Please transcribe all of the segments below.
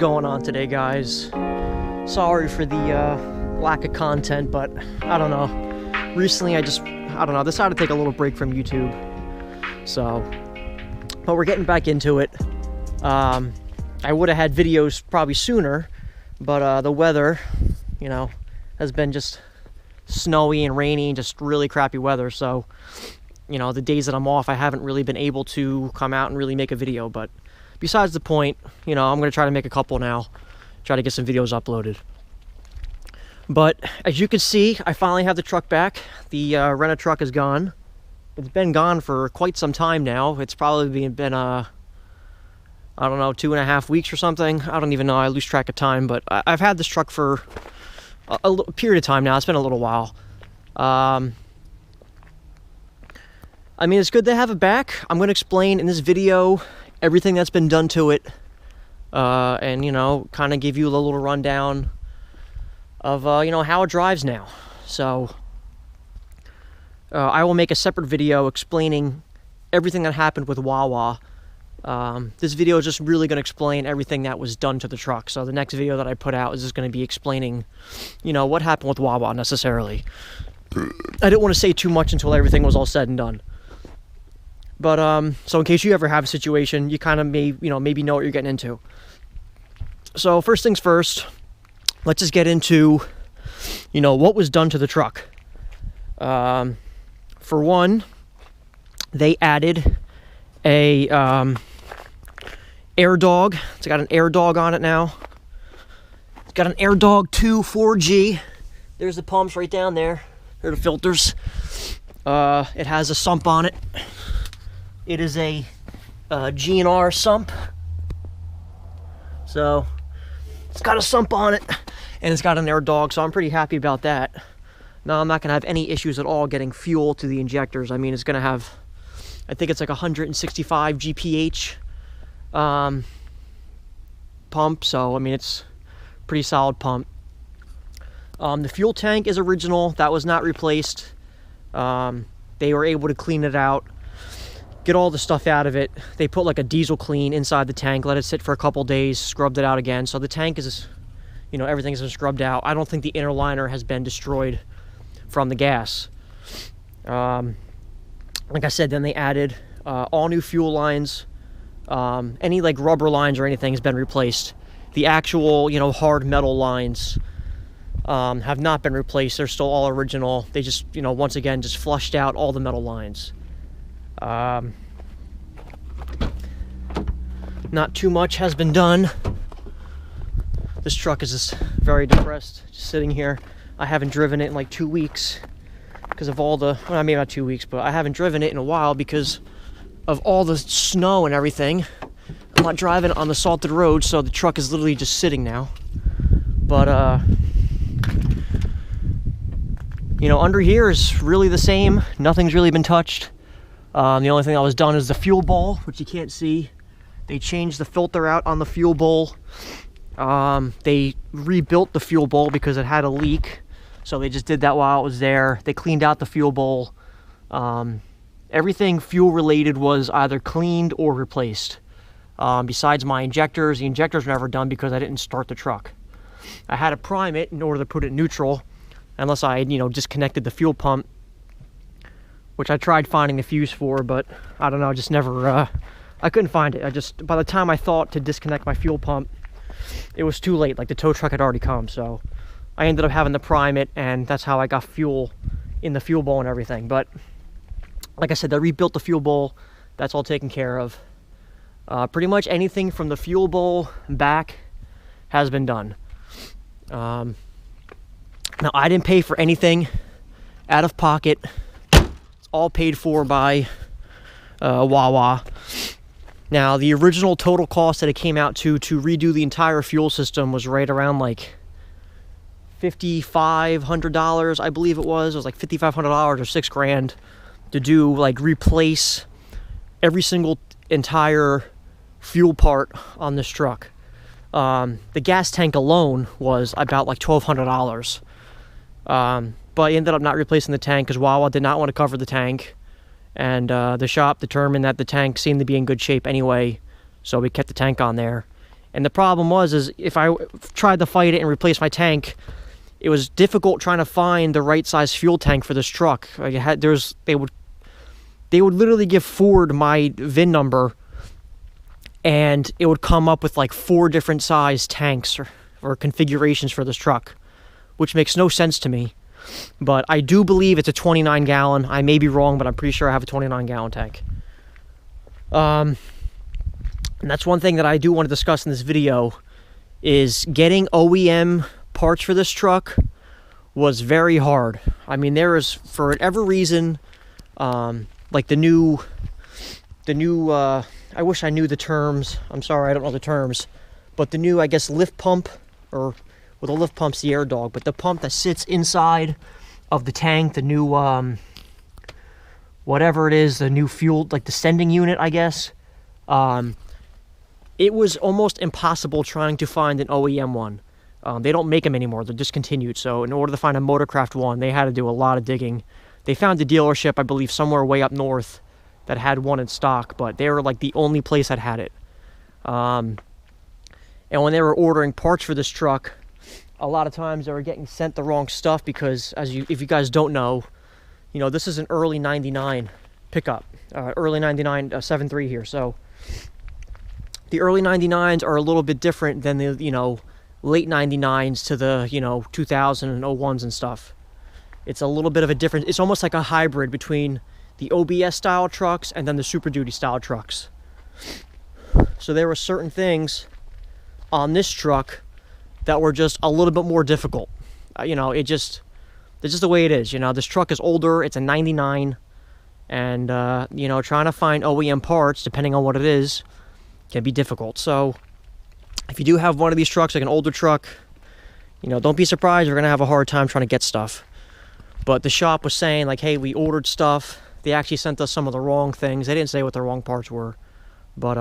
going on today, guys? Sorry for the lack of content, but I don't know. Recently I don't know, decided to take a little break from YouTube. So, but we're getting back into it. I would have had videos probably sooner, but the weather, you know, has been just snowy and rainy and just really crappy weather. So, you know, the days that I'm off, I haven't really been able to come out and really make a video. But besides the point, you know, I'm going to try to make a couple now, try to get some videos uploaded. But as you can see, I finally have the truck back. The Rent-A-Truck is gone. It's been gone for quite some time now. It's probably been I don't know, 2.5 weeks or something. I don't even know. I lose track of time. But I've had this truck for a period of time now. It's been a little while. I mean, it's good to have it back. I'm going to explain in this video everything that's been done to it. And, you know, kind of give you a little rundown of, you know, how it drives now. So, I will make a separate video explaining everything that happened with Wawa. This video is just really going to explain everything that was done to the truck. So the next video that I put out is just going to be explaining, you know, what happened with Wawa necessarily. I didn't want to say too much until everything was all said and done. But, so in case you ever have a situation, you kind of maybe know what you're getting into. So first things first, let's just get into, you know, what was done to the truck. For one, they added a, air dog. It's got an air dog on it now. It's got an Air Dog 2 4G. There's the pumps right down there. There are the filters. It has a sump on it. It is a GNR sump. So it's got a sump on it, and it's got an air dog. So I'm pretty happy about that. Now I'm not gonna have any issues at all getting fuel to the injectors. I mean, it's gonna have, I think it's like 165 GPH pump, so I mean it's pretty solid pump. The fuel tank is original. That was not replaced. They were able to clean it out, get all the stuff out of it. They put like a diesel clean inside the tank, let it sit for a couple days, scrubbed it out again. So the tank is, you know, everything's been scrubbed out. I don't think the inner liner has been destroyed from the gas. Like I said, then they added all new fuel lines. Any like rubber lines or anything has been replaced. The actual, you know, hard metal lines have not been replaced. They're still all original. They just, you know, once again, just flushed out all the metal lines. Not too much has been done. This truck is just very depressed, just sitting here. I haven't driven it in like 2 weeks because of all the, well, maybe not 2 weeks, but I haven't driven it in a while because of all the snow and everything. I'm not driving on the salted road, so the truck is literally just sitting now. But, you know, under here is really the same. Nothing's really been touched. The only thing that was done is the fuel bowl, which you can't see. They changed the filter out on the fuel bowl. They rebuilt the fuel bowl because it had a leak. So they just did that while it was there. They cleaned out the fuel bowl. Everything fuel related was either cleaned or replaced. Besides my injectors, the injectors were never done because I didn't start the truck. I had to prime it in order to put it neutral, unless I, you know, disconnected the fuel pump, which I tried finding the fuse for, but I don't know, I just never, I couldn't find it. By the time I thought to disconnect my fuel pump, it was too late. Like the tow truck had already come, so I ended up having to prime it, and that's how I got fuel in the fuel bowl and everything. But like I said, they rebuilt the fuel bowl. That's all taken care of. Pretty much anything from the fuel bowl back has been done. Now, I didn't pay for anything out of pocket. It's all paid for by Wawa. Now, the original total cost that it came out to redo the entire fuel system was right around like $5,500, I believe it was. It was like $5,500 or $6,000 to do, like, replace every single entire fuel part on this truck. The gas tank alone was about like $1,200. But I ended up not replacing the tank because Wawa did not want to cover the tank. And the shop determined that the tank seemed to be in good shape anyway, so we kept the tank on there. And the problem is if I tried to fight it and replace my tank, it was difficult trying to find the right size fuel tank for this truck. Like they would literally give Ford my VIN number, and it would come up with like 4 different size tanks or configurations for this truck, which makes no sense to me. But I do believe it's a 29 gallon. I may be wrong, but I'm pretty sure I have a 29 gallon tank. And that's one thing that I do want to discuss in this video, is getting OEM parts for this truck was very hard. I mean, there is, for whatever reason, like the new, I wish I knew the terms. I'm sorry, I don't know the terms. But the new, I guess, lift pump, or, well, the lift pump's the air dog, but the pump that sits inside of the tank, the new, whatever it is, the new fuel, like the sending unit, I guess. It was almost impossible trying to find an OEM one. They don't make them anymore. They're discontinued. So in order to find a Motorcraft one, they had to do a lot of digging. They found a dealership, I believe, somewhere way up north that had one in stock, but they were like the only place that had it. And when they were ordering parts for this truck, a lot of times they were getting sent the wrong stuff because, if you guys don't know, you know, this is an early 99 pickup, early 99 7.3 here. So the early 99s are a little bit different than the, you know, late 99s to the, you know, 2000 and 01s and stuff. It's a little bit of a different, it's almost like a hybrid between the OBS style trucks and then the Super Duty style trucks. So there were certain things on this truck that were just a little bit more difficult. You know, it's just the way it is. You know, this truck is older, it's a 99, and, you know, trying to find OEM parts, depending on what it is, can be difficult. So if you do have one of these trucks, like an older truck, you know, don't be surprised you're going to have a hard time trying to get stuff. But the shop was saying, like, hey, we ordered stuff. They actually sent us some of the wrong things. They didn't say what the wrong parts were. But,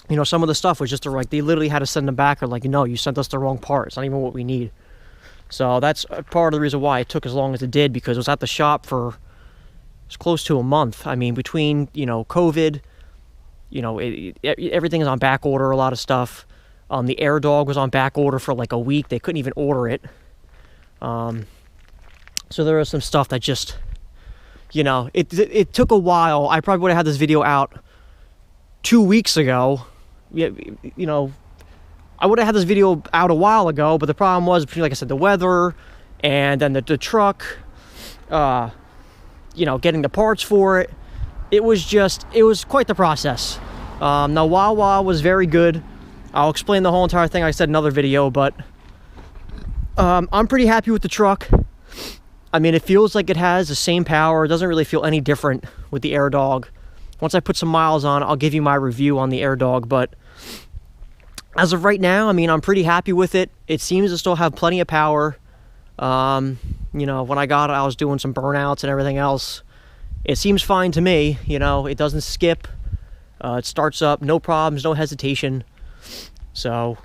you know, some of the stuff was just like, they literally had to send them back. Or like, no, you sent us the wrong part. It's not even what we need. So that's part of the reason why it took as long as it did, because it was at the shop for, it's close to a month. I mean, between, you know, COVID, you know, everything is on back order, a lot of stuff. The air dog was on back order for like a week. They couldn't even order it. So there was some stuff that just, you know, it took a while. I probably would have had this video out 2 weeks ago. You know, I would have had this video out a while ago, but the problem was, between, like I said, the weather and then the truck, you know, getting the parts for it. It was quite the process. Now, Wawa was very good. I'll explain the whole entire thing, like I said, in another video, but I'm pretty happy with the truck. I mean, it feels like it has the same power. It doesn't really feel any different with the air dog. Once I put some miles on, I'll give you my review on the air dog, but as of right now, I mean, I'm pretty happy with it. It seems to still have plenty of power. You know, when I got it, I was doing some burnouts and everything else. It seems fine to me. You know, it doesn't skip. It starts up, no problems, no hesitation. So,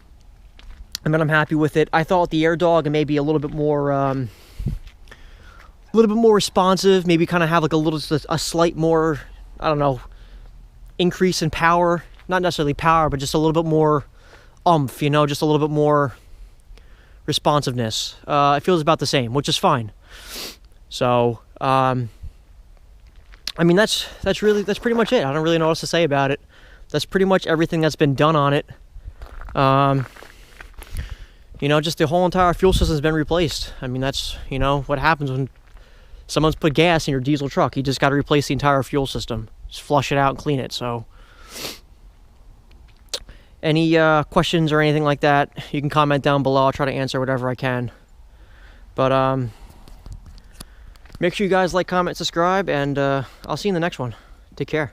I mean, I'm happy with it. I thought the air dog may be a little bit more responsive. Maybe kind of have like a slight more, I don't know, increase in power. Not necessarily power, but just a little bit more oomph, you know, just a little bit more responsiveness. It feels about the same, which is fine. So, I mean, that's pretty much it. I don't really know what else to say about it. That's pretty much everything that's been done on it. You know, just the whole entire fuel system has been replaced. I mean, that's, you know, what happens when someone's put gas in your diesel truck. You just got to replace the entire fuel system. Just flush it out and clean it. So, any questions or anything like that, you can comment down below. I'll try to answer whatever I can. But, make sure you guys like, comment, subscribe, and I'll see you in the next one. Take care.